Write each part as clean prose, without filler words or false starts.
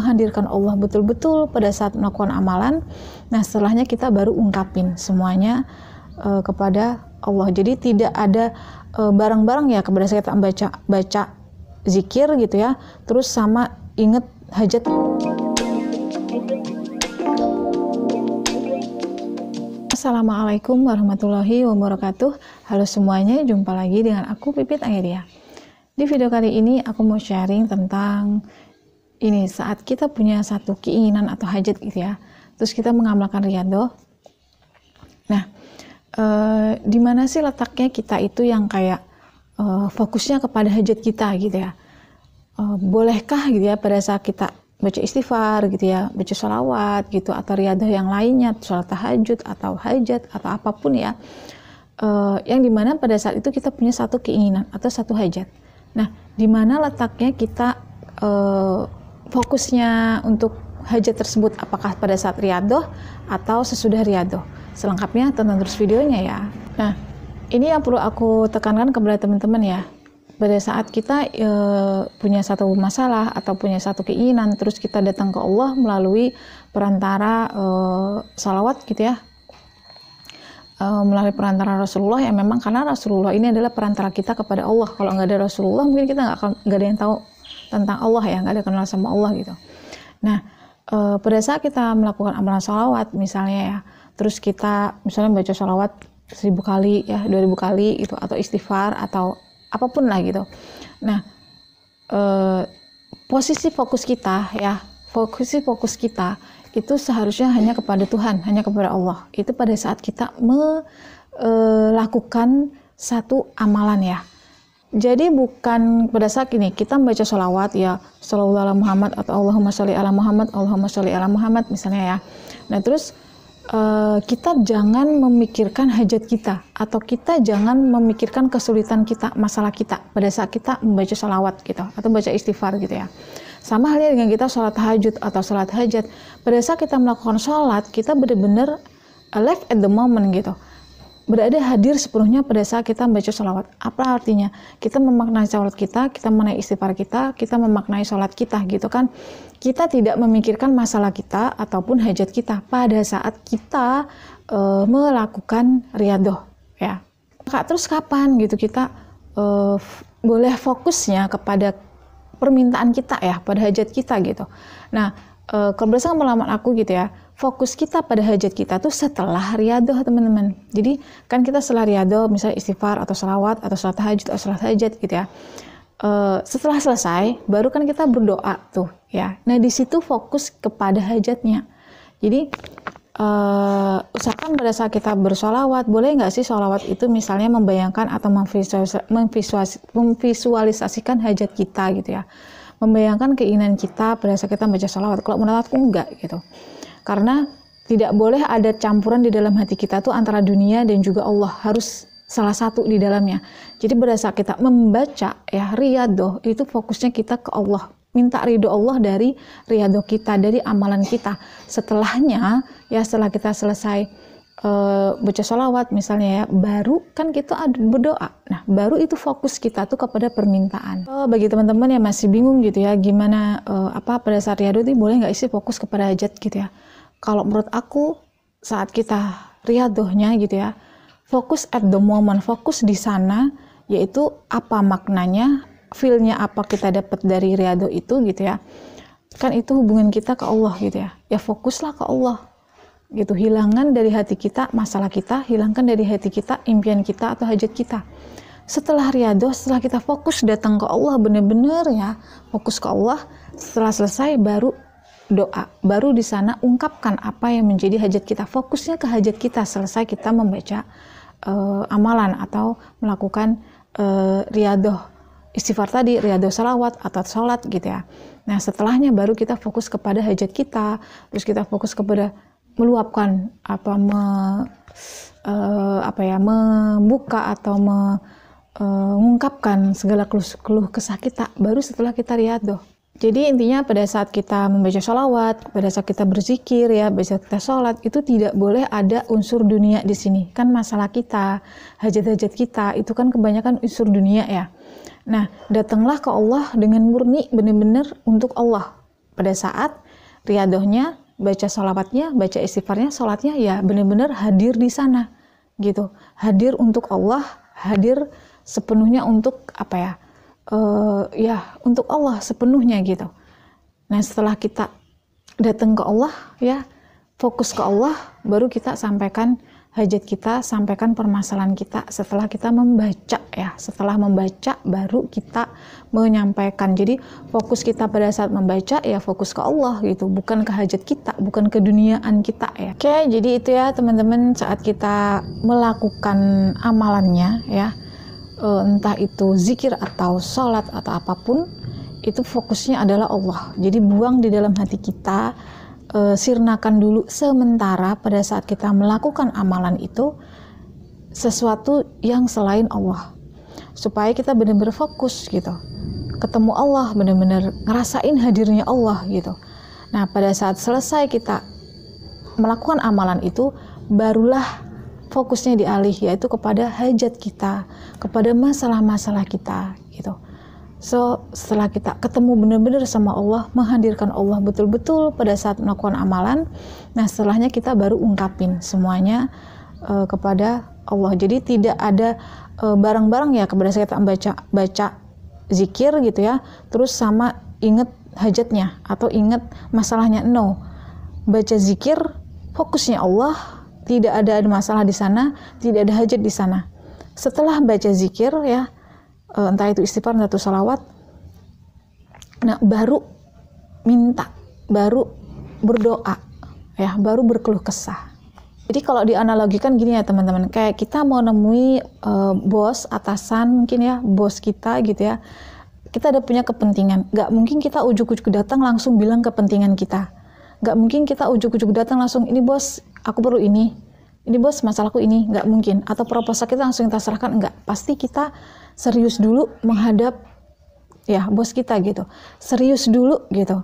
menghadirkan Allah betul-betul pada saat melakukan amalan. Nah, setelahnya kita baru ungkapin semuanya kepada Allah. Jadi tidak ada bareng-bareng ya, kepada saya kita baca zikir gitu ya, terus sama inget hajat. Assalamualaikum warahmatullahi wabarakatuh. Halo semuanya, jumpa lagi dengan aku Pipit Ayria. Di video kali ini aku mau sharing tentang ini, saat kita punya satu keinginan atau hajat gitu ya, terus kita mengamalkan riyadhah. Nah, di mana sih letaknya kita itu yang kayak fokusnya kepada hajat kita gitu ya? Bolehkah gitu ya pada saat kita baca istighfar gitu ya, baca sholawat gitu, atau riyadhah yang lainnya, sholat tahajud atau hajat atau apapun ya, yang dimana pada saat itu kita punya satu keinginan atau satu hajat. Nah, di mana letaknya kita fokusnya untuk hajat tersebut, apakah pada saat riyadhah atau sesudah riyadhah? Selengkapnya tonton terus videonya ya. Nah, ini yang perlu aku tekankan kepada teman-teman ya. Pada saat kita punya satu masalah atau punya satu keinginan, terus kita datang ke Allah melalui perantara salawat gitu ya, melalui perantara Rasulullah, yang memang karena Rasulullah ini adalah perantara kita kepada Allah. Kalau nggak ada Rasulullah mungkin kita nggak ada yang tahu tentang Allah ya, nggak ada kenal sama Allah gitu. Nah, pada saat kita melakukan amalan salawat misalnya ya, terus kita misalnya baca salawat 1000 kali ya, 2000 kali gitu, atau istighfar atau apapun lah gitu. Nah, posisi fokus kita itu seharusnya hanya kepada Tuhan, hanya kepada Allah. Itu pada saat kita melakukan satu amalan ya. Jadi bukan pada saat ini kita membaca sholawat ya, shollallahu ala Muhammad atau Allahumma sholli ala Muhammad, Allahumma sholli ala Muhammad misalnya ya. Nah, terus kita jangan memikirkan hajat kita, atau kita jangan memikirkan kesulitan kita, masalah kita pada saat kita membaca sholawat gitu atau baca istighfar gitu ya. Sama halnya dengan kita sholat tahajud atau sholat hajat. Pada saat kita melakukan sholat, kita benar-benar live at the moment gitu, berada hadir sepenuhnya pada saat kita membaca sholawat. Apa artinya? Kita memaknai sholawat kita memaknai istighfar kita memaknai sholat kita gitu kan. Kita tidak memikirkan masalah kita ataupun hajat kita pada saat kita melakukan riyadhah ya. Terus kapan gitu kita boleh fokusnya kepada permintaan kita ya, pada hajat kita gitu. Nah, kalau berdasarkan pengalaman aku gitu ya, fokus kita pada hajat kita tuh setelah riyadhah teman-teman. Jadi kan kita setelah riyadhah misalnya istighfar atau sholawat atau sholat tahajud atau sholat hajat gitu ya, setelah selesai baru kan kita berdoa tuh ya. Nah, di situ fokus kepada hajatnya. Jadi usahakan pada saat kita bersholawat, boleh nggak sih sholawat itu misalnya membayangkan atau memvisualisasikan hajat kita gitu ya, membayangkan keinginan kita pada saat kita baca sholawat. Kalau menurut aku enggak gitu, karena tidak boleh ada campuran di dalam hati kita tuh antara dunia dan juga Allah, harus salah satu di dalamnya. Jadi pada saat kita membaca ya riyadhah, itu fokusnya kita ke Allah, minta ridho Allah dari riyadhah kita, dari amalan kita. Setelahnya ya, setelah kita selesai baca sholawat misalnya ya, baru kan kita berdoa. Nah, baru itu fokus kita tuh kepada permintaan. Bagi teman-teman yang masih bingung gitu ya, gimana pada saat riyadhah itu boleh nggak sih fokus kepada hajat gitu ya. Kalau menurut aku, saat kita riyadhahnya gitu ya, fokus at the moment, fokus di sana, yaitu apa maknanya, feel-nya apa kita dapat dari riyadhah itu gitu ya. Kan itu hubungan kita ke Allah gitu ya. Ya fokuslah ke Allah gitu, hilangkan dari hati kita masalah kita, hilangkan dari hati kita impian kita atau hajat kita. Setelah riyadhah, setelah kita fokus datang ke Allah benar-benar ya, fokus ke Allah, setelah selesai baru doa, baru di sana ungkapkan apa yang menjadi hajat kita, fokusnya ke hajat kita. Selesai kita membaca amalan atau melakukan riyadhah istighfar tadi, riyadhah salawat atau sholat gitu ya. Nah, setelahnya baru kita fokus kepada hajat kita, terus kita fokus kepada meluapkan membuka atau mengungkapkan segala keluh kesah kita, baru setelah kita riyadhah. Jadi intinya pada saat kita membaca sholawat, pada saat kita berzikir ya, pada saat kita sholat, itu tidak boleh ada unsur dunia di sini. Kan masalah kita, hajat-hajat kita, itu kan kebanyakan unsur dunia ya. Nah, datanglah ke Allah dengan murni benar-benar untuk Allah. pada saat riadohnya, baca sholawatnya, baca istighfarnya, sholatnya ya benar-benar hadir di sana gitu, hadir untuk Allah, hadir sepenuhnya untuk apa ya, ya untuk Allah sepenuhnya gitu. Nah setelah kita datang ke Allah ya, fokus ke Allah, baru kita sampaikan hajat kita, sampaikan permasalahan kita setelah kita membaca ya. Setelah membaca baru kita menyampaikan. Jadi fokus kita pada saat membaca ya fokus ke Allah gitu, bukan ke hajat kita, bukan ke duniaan kita ya. Oke, jadi itu ya teman-teman, saat kita melakukan amalannya ya, entah itu zikir atau sholat atau apapun, itu fokusnya adalah Allah. Jadi buang di dalam hati kita, sirnakan dulu sementara pada saat kita melakukan amalan itu sesuatu yang selain Allah, supaya kita benar-benar fokus gitu, ketemu Allah, benar-benar ngerasain hadirnya Allah gitu. Nah pada saat selesai kita melakukan amalan itu, barulah fokusnya dialih, yaitu kepada hajat kita, kepada masalah-masalah kita gitu. So, setelah kita ketemu benar-benar sama Allah, menghadirkan Allah betul-betul pada saat melakukan amalan, nah setelahnya kita baru ungkapin semuanya kepada Allah. Jadi tidak ada barang-barang ya, kepada saat kita baca zikir gitu ya, terus sama inget hajatnya atau inget masalahnya. No, baca zikir fokusnya Allah, tidak ada masalah di sana, tidak ada hajat di sana. Setelah baca zikir ya, entah itu istighfar, entah itu salawat, nah baru minta, baru berdoa ya, baru berkeluh kesah. Jadi kalau dianalogikan gini ya teman-teman, kayak kita mau nemui bos, atasan mungkin ya, bos kita gitu ya, kita ada punya kepentingan, gak mungkin kita ujuk-ujuk datang langsung bilang kepentingan kita, gak mungkin kita ujuk-ujuk datang langsung, ini bos aku perlu ini bos masalahku ini, gak mungkin. Atau proposal kita langsung kita serahkan, enggak, pasti kita serius dulu menghadap ya bos kita gitu, serius dulu gitu,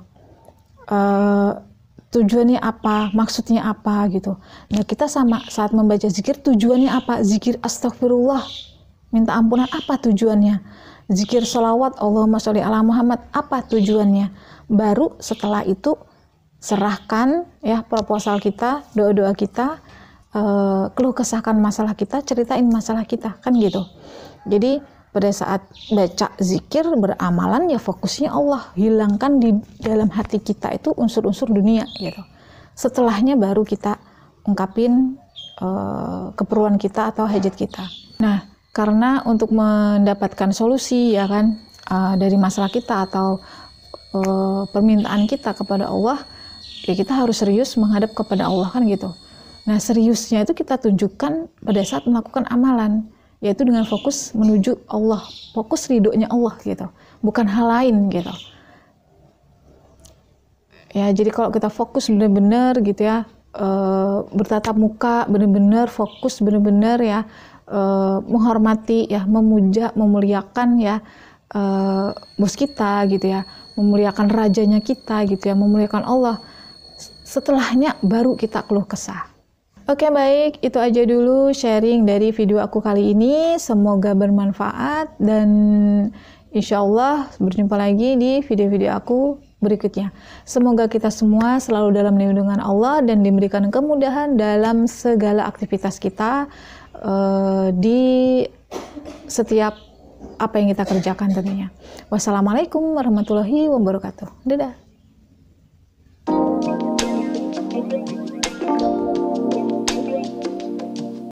tujuannya apa, maksudnya apa gitu. Nah kita sama saat membaca zikir, tujuannya apa, zikir astagfirullah, minta ampunan, apa tujuannya, zikir sholawat Allahumma sholli ala Muhammad, apa tujuannya. Baru setelah itu serahkan ya proposal kita, doa-doa kita, keluh kesahkan masalah kita, ceritain masalah kita, kan gitu. Jadi pada saat baca zikir, beramalan ya fokusnya Allah, hilangkan di dalam hati kita itu unsur-unsur dunia gitu. Setelahnya baru kita ungkapin keperluan kita atau hajat kita. Nah karena untuk mendapatkan solusi ya kan, dari masalah kita atau permintaan kita kepada Allah, ya kita harus serius menghadap kepada Allah, kan gitu. Nah seriusnya itu kita tunjukkan pada saat melakukan amalan, yaitu dengan fokus menuju Allah, fokus ridhonya Allah gitu, bukan hal lain gitu. Ya jadi kalau kita fokus benar-benar gitu ya, bertatap muka benar-benar, fokus benar-benar ya, menghormati ya, memuja, memuliakan ya bos kita gitu ya, memuliakan rajanya kita gitu ya, memuliakan Allah. Setelahnya baru kita keluh kesah. Oke baik, itu aja dulu sharing dari video aku kali ini. Semoga bermanfaat dan insya Allah berjumpa lagi di video-video aku berikutnya. Semoga kita semua selalu dalam lindungan Allah dan diberikan kemudahan dalam segala aktivitas kita, di setiap apa yang kita kerjakan tentunya. Wassalamualaikum warahmatullahi wabarakatuh. Dadah.